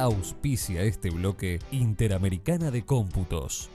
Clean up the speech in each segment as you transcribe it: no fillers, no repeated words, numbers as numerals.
Auspicia este bloque Interamericana de Cómputos.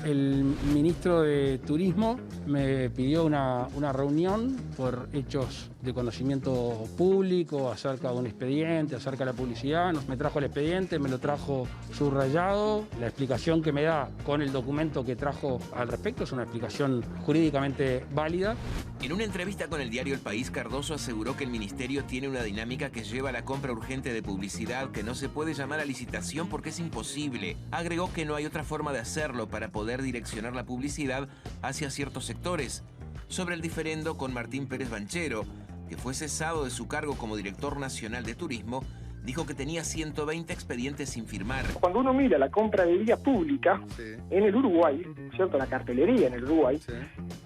El ministro de Turismo me pidió una reunión por hechos de conocimiento público acerca de un expediente, acerca de la publicidad. Me trajo el expediente, me lo trajo subrayado. La explicación que me da con el documento que trajo al respecto es una explicación jurídicamente válida. En una entrevista con el diario El País, Cardoso aseguró que el ministerio tiene una dinámica que lleva a la compra urgente de publicidad que no se puede llamar a licitación porque es imposible. Agregó que no hay otra forma de hacerlo para poder direccionar la publicidad hacia ciertos sectores. Sobre el diferendo con Martín Pérez Banchero, que fue cesado de su cargo como director nacional de turismo, dijo que tenía 120 expedientes sin firmar. Cuando uno mira la compra de vía pública en el Uruguay, ¿cierto? La cartelería en el Uruguay,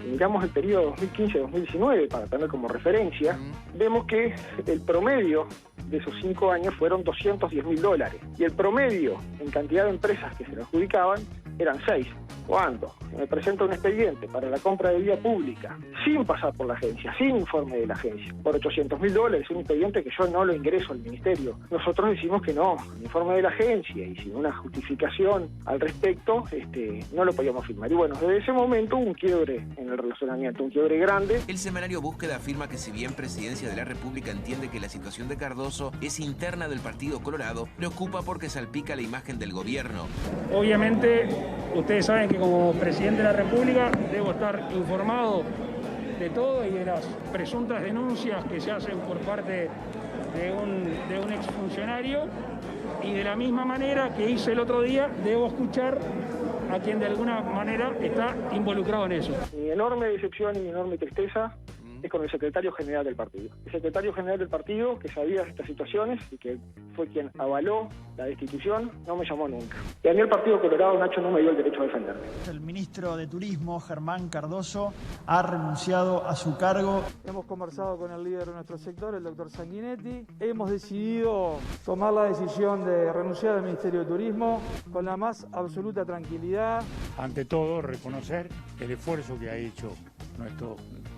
miramos el periodo 2015-2019 para tener como referencia, vemos que el promedio de esos 5 años fueron $210.000 y el promedio en cantidad de empresas que se le adjudicaban eran 6. Cuando me presenta un expediente para la compra de vía pública, sin pasar por la agencia, sin informe de la agencia, por $800.000, un expediente que yo no lo ingreso al ministerio, nosotros decimos que no, el informe de la agencia y sin una justificación al respecto, no lo podíamos firmar. Y bueno, desde ese momento hubo un quiebre en el relacionamiento, un quiebre grande. El semanario Búsqueda afirma que si bien Presidencia de la República entiende que la situación de Cardoso es interna del Partido Colorado, preocupa porque salpica la imagen del gobierno. Obviamente, ustedes saben que como presidente de la República debo estar informado de todo y de las presuntas denuncias que se hacen por parte de un exfuncionario, y de la misma manera que hice el otro día, debo escuchar a quien de alguna manera está involucrado en eso. Mi enorme decepción y mi enorme tristeza es con el secretario general del partido. El secretario general del partido, que sabía de estas situaciones y que fue quien avaló la destitución, no me llamó nunca. Y a mí el Partido Colorado, Nacho, no me dio el derecho a defenderme. El ministro de Turismo, Germán Cardoso, ha renunciado a su cargo. Hemos conversado con el líder de nuestro sector, el doctor Sanguinetti. Hemos decidido tomar la decisión de renunciar al Ministerio de Turismo con la más absoluta tranquilidad. Ante todo, reconocer el esfuerzo que ha hecho nuestro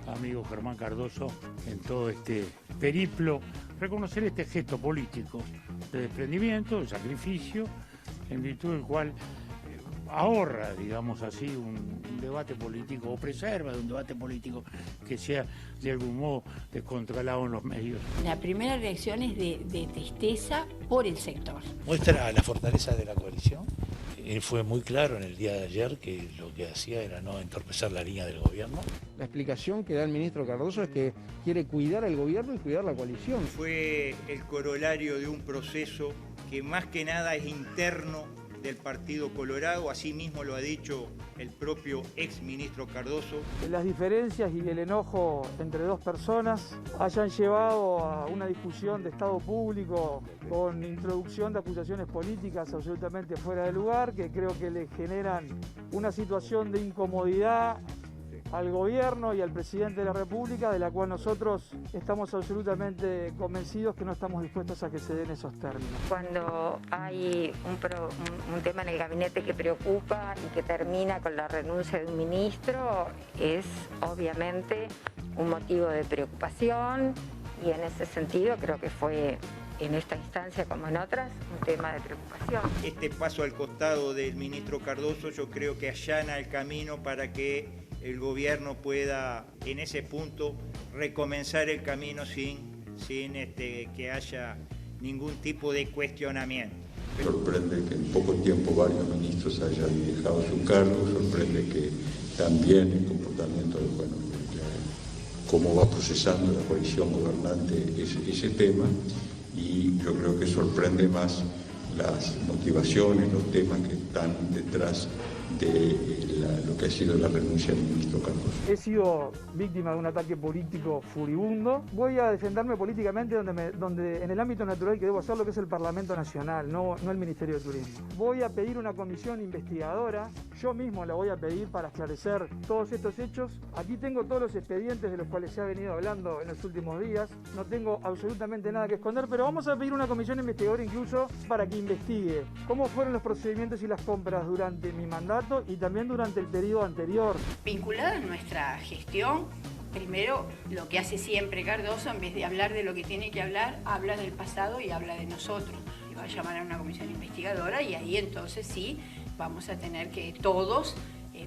amigo Germán Cardoso en todo este periplo, reconocer este gesto político de desprendimiento, de sacrificio, en virtud del cual ahorra, digamos así, un debate político, o preserva de un debate político que sea de algún modo descontrolado en los medios. La primera reacción es de tristeza por el sector. Muestra la fortaleza de la coalición. Él fue muy claro en el día de ayer que lo que hacía era no entorpecer la línea del gobierno. La explicación que da el ministro Cardoso es que quiere cuidar al gobierno y cuidar la coalición. Fue el corolario de un proceso que más que nada es interno del Partido Colorado, así mismo lo ha dicho el propio ex ministro Cardoso. Las diferencias y el enojo entre dos personas hayan llevado a una discusión de Estado público con introducción de acusaciones políticas absolutamente fuera de lugar, que creo que le generan una situación de incomodidad al gobierno y al presidente de la República, de la cual nosotros estamos absolutamente convencidos que no estamos dispuestos a que se den esos términos. Cuando hay un tema en el gabinete que preocupa y que termina con la renuncia de un ministro, es obviamente un motivo de preocupación, y en ese sentido creo que fue en esta instancia como en otras un tema de preocupación. Este paso al costado del ministro Cardoso yo creo que allana el camino para que el gobierno pueda en ese punto recomenzar el camino sin que haya ningún tipo de cuestionamiento. Sorprende que en poco tiempo varios ministros hayan dejado su cargo, sorprende que también el comportamiento de cómo va procesando la coalición gobernante ese tema, y yo creo que sorprende más las motivaciones, los temas que están detrás de lo lo que ha sido la renuncia del ministro Cardoso. He sido víctima de un ataque político furibundo. Voy a defenderme políticamente donde en el ámbito natural que debo hacer, lo que es el Parlamento Nacional, no el Ministerio de Turismo. Voy a pedir una comisión investigadora, yo mismo la voy a pedir para esclarecer todos estos hechos. Aquí tengo todos los expedientes de los cuales se ha venido hablando en los últimos días. No tengo absolutamente nada que esconder, pero vamos a pedir una comisión investigadora incluso para que investigue cómo fueron los procedimientos y las compras durante mi mandato y también durante el periodo anterior. Vinculado a nuestra gestión, primero lo que hace siempre Cardoso, en vez de hablar de lo que tiene que hablar, habla del pasado y habla de nosotros. Y va a llamar a una comisión investigadora y ahí entonces sí vamos a tener que todos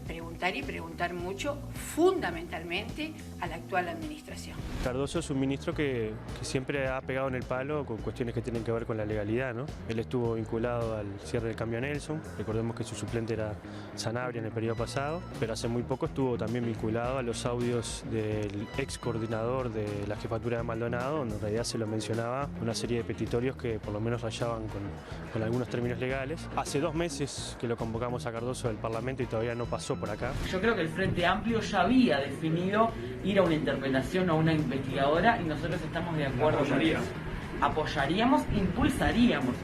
preguntar y preguntar mucho, fundamentalmente a la actual administración. Cardoso es un ministro que siempre ha pegado en el palo con cuestiones que tienen que ver con la legalidad, ¿no? Él estuvo vinculado al cierre del cambio Nelson, recordemos que su suplente era Sanabria en el periodo pasado, pero hace muy poco estuvo también vinculado a los audios del ex coordinador de la jefatura de Maldonado, donde en realidad se lo mencionaba una serie de petitorios que por lo menos rayaban con algunos términos legales. Hace 2 meses que lo convocamos a Cardoso del Parlamento y todavía no pasó por acá. Yo creo que el Frente Amplio ya había definido ir a una interpelación o a una investigadora y nosotros estamos de acuerdo con eso. Apoyaríamos, impulsaríamos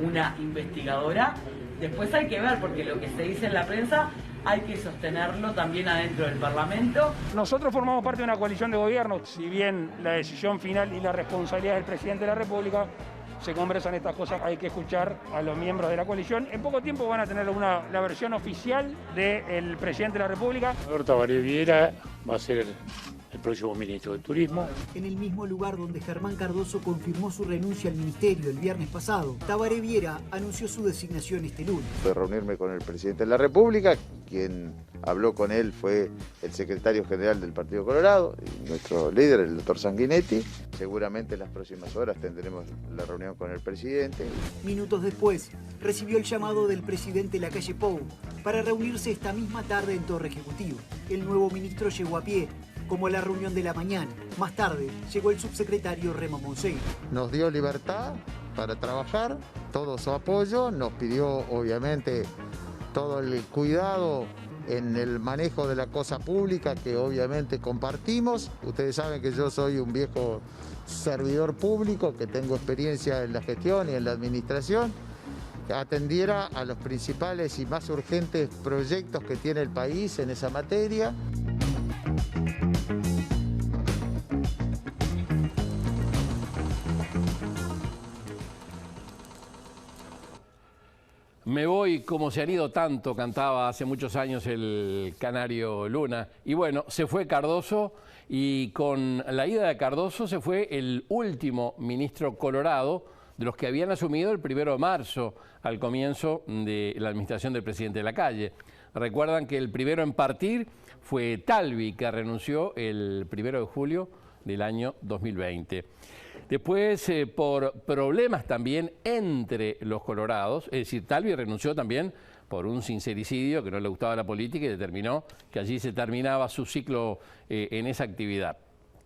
una investigadora. Después hay que ver, porque lo que se dice en la prensa hay que sostenerlo también adentro del Parlamento. Nosotros formamos parte de una coalición de gobierno, si bien la decisión final y la responsabilidad del presidente de la República, se conversan estas cosas, hay que escuchar a los miembros de la coalición. En poco tiempo van a tener la versión oficial del presidente de la República. Tabaré Viera va a ser el próximo ministro de Turismo. En el mismo lugar donde Germán Cardoso confirmó su renuncia al ministerio el viernes pasado, Tabaré Viera anunció su designación este lunes. Fue reunirme con el presidente de la República, quien habló con él fue el secretario general del Partido Colorado, y nuestro líder, el doctor Sanguinetti. Seguramente en las próximas horas tendremos la reunión con el presidente. Minutos después, recibió el llamado del presidente Lacalle Pou para reunirse esta misma tarde en Torre Ejecutivo. El nuevo ministro llegó a pie, como la reunión de la mañana. Más tarde llegó el subsecretario Remo Monseiro. Nos dio libertad para trabajar, todo su apoyo, nos pidió obviamente todo el cuidado en el manejo de la cosa pública que obviamente compartimos. Ustedes saben que yo soy un viejo servidor público, que tengo experiencia en la gestión y en la administración, atendiera a los principales y más urgentes proyectos que tiene el país en esa materia. Me voy como se han ido tanto, cantaba hace muchos años el Canario Luna. Y bueno, se fue Cardoso y con la ida de Cardoso se fue el último ministro colorado de los que habían asumido el 1 de marzo al comienzo de la administración del presidente Lacalle. Recuerdan que el primero en partir fue Talvi, que renunció el 1 de julio del año 2020. Después, por problemas también entre los colorados, es decir, Talvi renunció también por un sincericidio que no le gustaba la política y determinó que allí se terminaba su ciclo en esa actividad.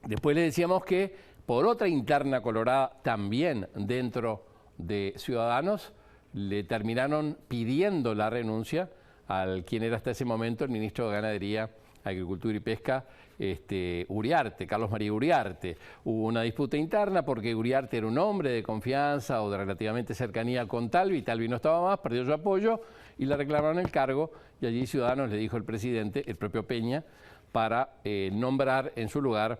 Después le decíamos que por otra interna colorada también dentro de Ciudadanos le terminaron pidiendo la renuncia al quien era hasta ese momento el ministro de Ganadería, Agricultura y Pesca, Uriarte, Carlos María Uriarte. Hubo una disputa interna porque Uriarte era un hombre de confianza o de relativamente cercanía con Talvi. Talvi no estaba más, perdió su apoyo y le reclamaron el cargo y allí Ciudadanos le dijo el presidente, el propio Peña, para nombrar en su lugar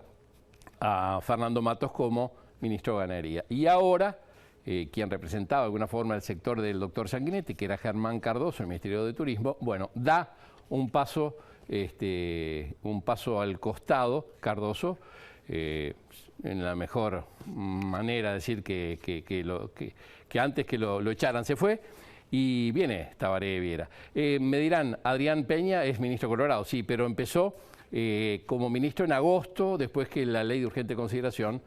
a Fernando Matos como ministro de Ganadería. Y ahora, quien representaba de alguna forma el sector del doctor Sanguinetti, que era Germán Cardoso, el Ministerio de Turismo, bueno, da un paso al costado, Cardoso, en la mejor manera de decir que antes que lo echaran se fue, y viene Tabaré Viera. Me dirán, Adrián Peña es ministro colorado, sí, pero empezó como ministro en agosto, después que la ley de urgente consideración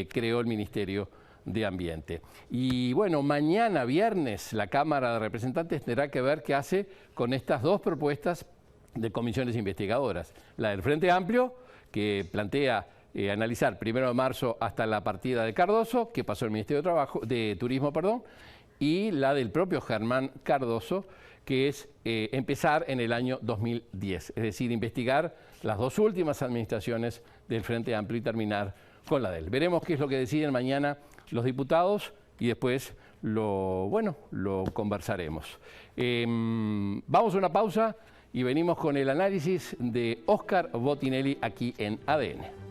creó el Ministerio de Ambiente. Y bueno, mañana viernes la Cámara de Representantes tendrá que ver qué hace con estas dos propuestas de comisiones investigadoras. La del Frente Amplio, que plantea analizar 1 de marzo hasta la partida de Cardoso, que pasó el Ministerio de Turismo, y la del propio Germán Cardoso, que es empezar en el año 2010, es decir, investigar las 2 últimas administraciones del Frente Amplio y terminar con la de él. Veremos qué es lo que deciden mañana los diputados y después lo conversaremos. Vamos a una pausa y venimos con el análisis de Óscar Botinelli aquí en ADN.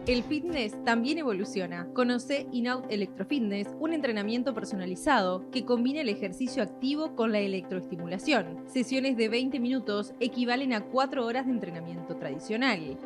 El fitness también evoluciona. Conoce In-Out Electrofitness, un entrenamiento personalizado que combina el ejercicio activo con la electroestimulación. Sesiones de 20 minutos equivalen a 4 horas de entrenamiento tradicional.